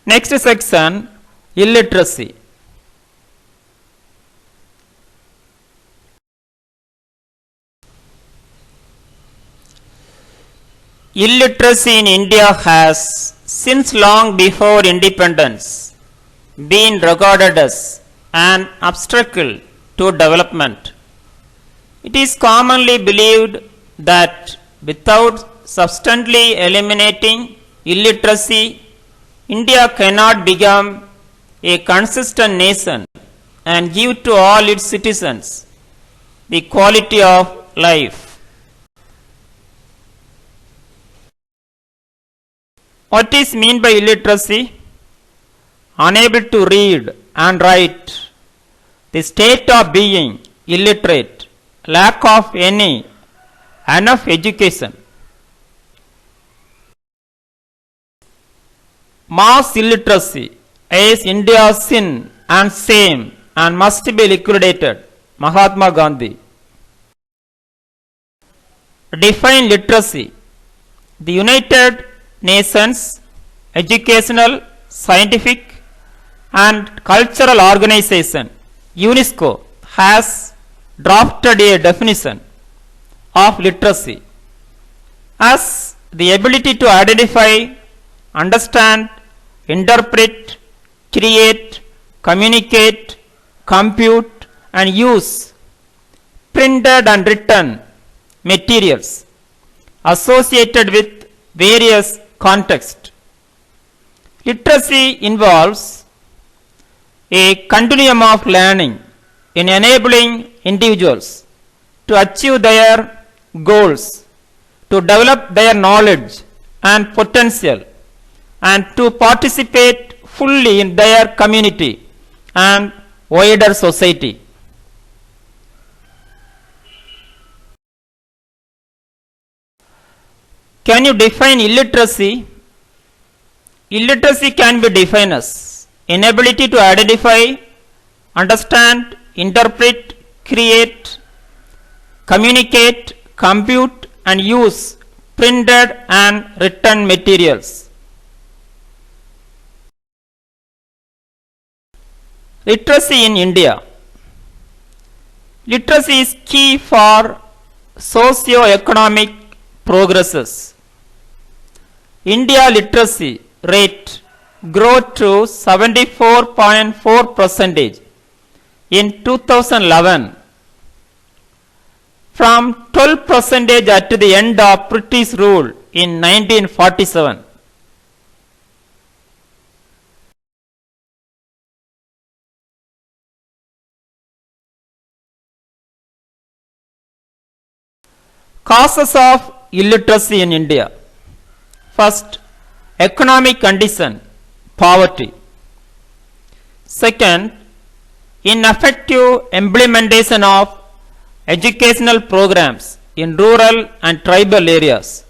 Next section, illiteracy. Illiteracy in India has, since long before independence, been regarded as an obstacle to development. It is commonly believed that without substantially eliminating illiteracy, India cannot become a consistent nation and give to all its citizens the quality of life. What is meant by illiteracy? Unable to read and write, the state of being illiterate, lack of enough education. Mass illiteracy is India's sin and shame and must be liquidated. Mahatma Gandhi. Define literacy. The United Nations Educational, Scientific and Cultural Organization UNESCO has drafted a definition of literacy as the ability to identify, understand, interpret, create, communicate, compute and use printed and written materials associated with various contexts. Literacy involves a continuum of learning in enabling individuals to achieve their goals, to develop their knowledge and potential, and to participate fully in their community and wider society. Can you define illiteracy? Illiteracy can be defined as inability to identify, understand, interpret, create, communicate, compute and use printed and written materials. Literacy in India. Literacy is key for socio-economic progresses. India literacy rate grew to 74.4% in 2011 from 12% at the end of British rule in 1947. Causes of illiteracy in India. First, economic condition, poverty. Second, ineffective implementation of educational programs in rural and tribal areas.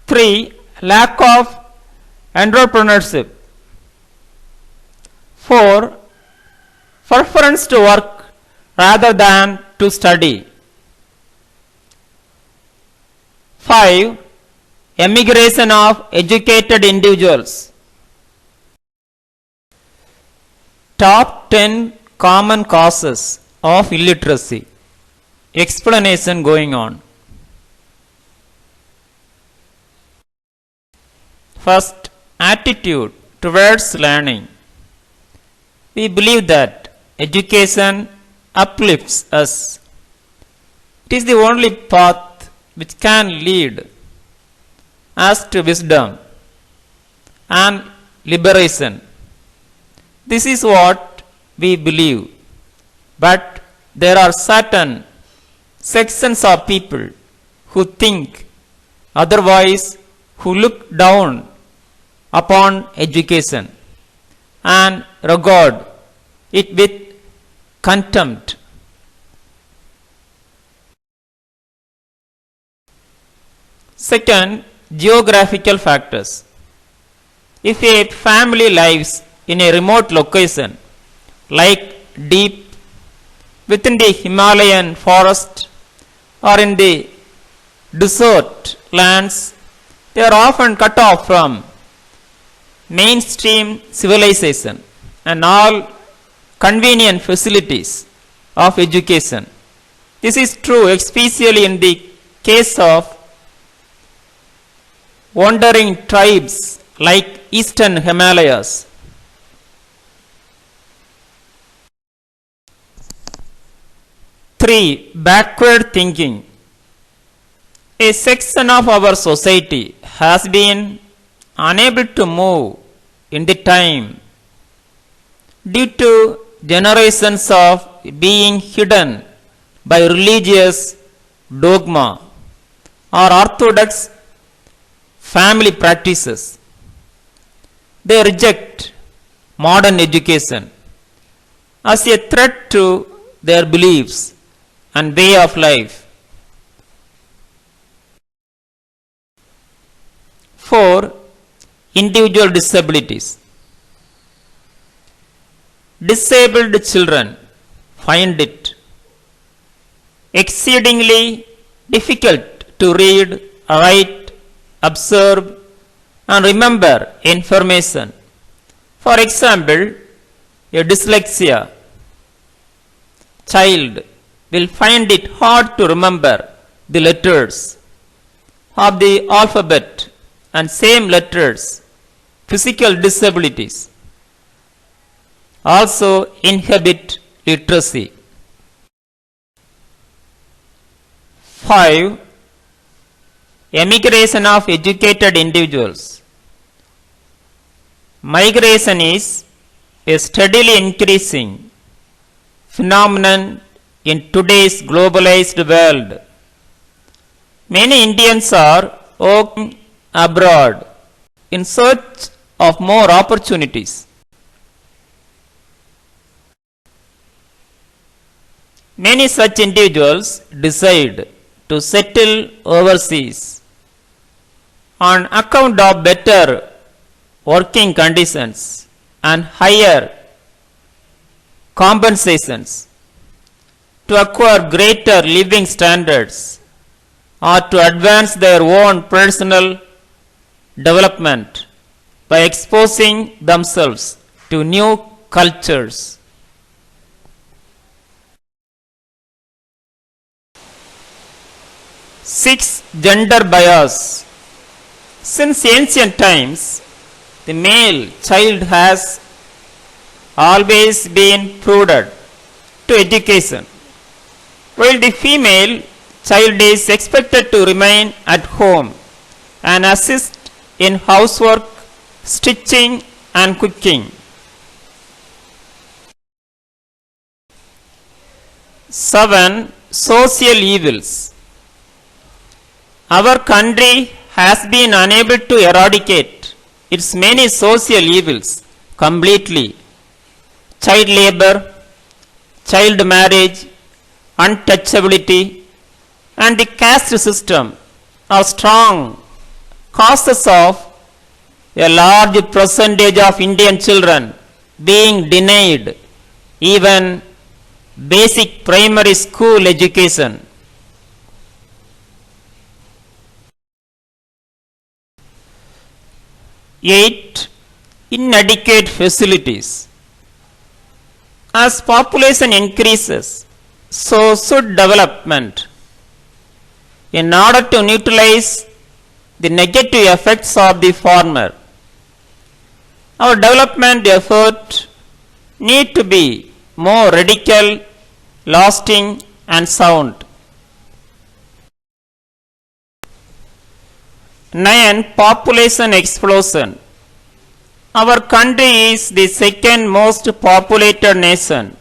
3. Lack of entrepreneurship. 4. Preference to work rather than to study. 5. Emigration of educated individuals. Top 10 common causes of illiteracy. Explanation going on. First, attitude towards learning. We believe that education uplifts us. It is the only path which can lead us to wisdom and liberation. This is what we believe. But there are certain sections of people who think otherwise, who look down upon education and regard it with contempt. Second, geographical factors. If a family lives in a remote location like deep within the Himalayan forest or in the desert lands, they are often cut off from mainstream civilization and all convenient facilities of education. This is true especially in the case of wandering tribes like Eastern Himalayas. Three, backward thinking. A section of our society has been unable to move in the time due to generations of being hidden by religious dogma or orthodox family practices. They reject modern education as a threat to their beliefs and way of life. 4. Individual disabilities. Disabled children find it exceedingly difficult to read, write, observe, and remember information. For example, a dyslexia child will find it hard to remember the letters of the alphabet and same letters. Physical disabilities also inhibit literacy. 5. Emigration of educated individuals. Migration is a steadily increasing phenomenon in today's globalized world. Many Indians are working abroad in search of more opportunities. Many such individuals decide to settle overseas on account of better working conditions and higher compensations, to acquire greater living standards or to advance their own personal development by exposing themselves to new cultures. 6. Gender bias. Since ancient times, the male child has always been prudent to education, while the female child is expected to remain at home and assist in housework, stitching, and cooking. 7. Social evils. Our country has been unable to eradicate its many social evils completely. Child labor, child marriage, untouchability, and the caste system are strong causes of a large percentage of Indian children being denied even basic primary school education. 8. Inadequate facilities. As population increases, so should development. In order to neutralize the negative effects of the former, our development effort need to be more radical, lasting, and sound. 9. Population explosion. Our country is the second most populated nation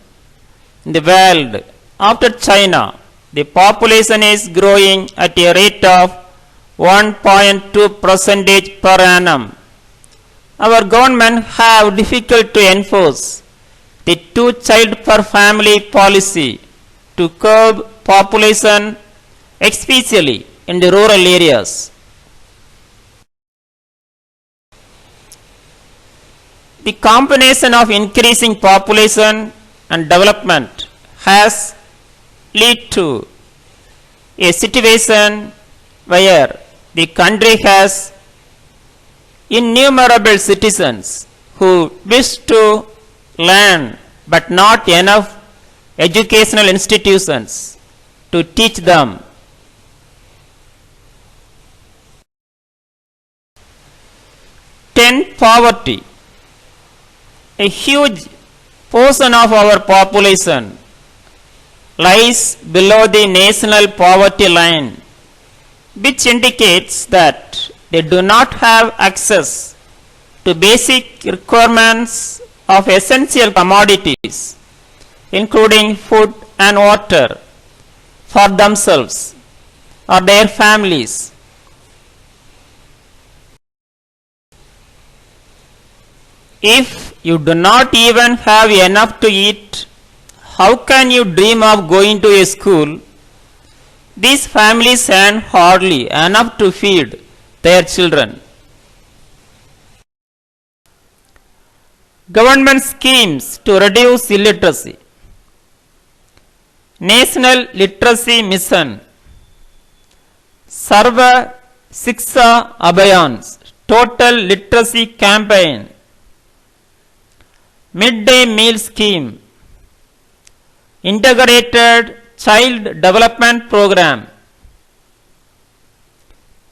in the world after China. The population is growing at a rate of 1.2% per annum. Our government have difficult to enforce the 2-child per family policy to curb population, especially in the rural areas. The combination of increasing population and development has led to a situation where the country has innumerable citizens who wish to learn but not enough educational institutions to teach them. Poverty. A huge portion of our population lies below the national poverty line, which indicates that they do not have access to basic requirements of essential commodities, including food and water, for themselves or their families. If you do not even have enough to eat, how can you dream of going to a school? These families earn hardly enough to feed their children. Government schemes to reduce illiteracy. National Literacy Mission, Sarva Shiksha Abhiyan, Total Literacy Campaign, Midday Meal Scheme, Integrated Child Development Program,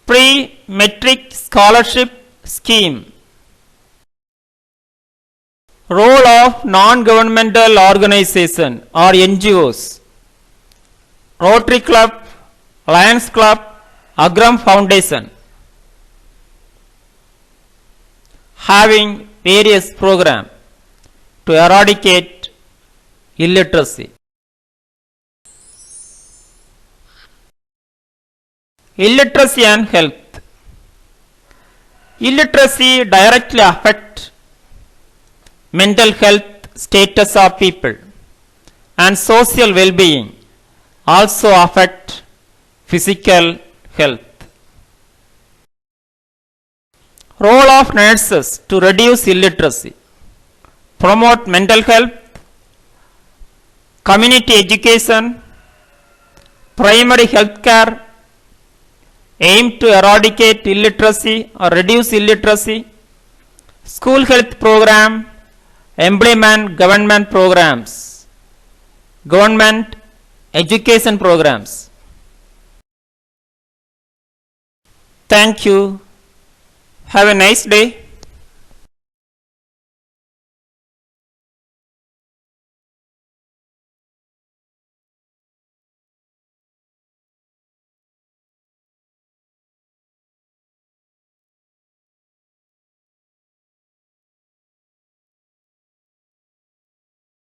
Pre-Metric Scholarship Scheme. Role of non-governmental organization or NGOs, Rotary Club, Lions Club, Agram Foundation, having various programs to eradicate illiteracy. Illiteracy and health. Illiteracy directly affects mental health status of people, and social well-being also affect physical health. Role of nurses to reduce illiteracy. Promote mental health, community education, primary health care, aim to eradicate illiteracy or reduce illiteracy, school health program, implement government programs, government education programs. Thank you. Have a nice day.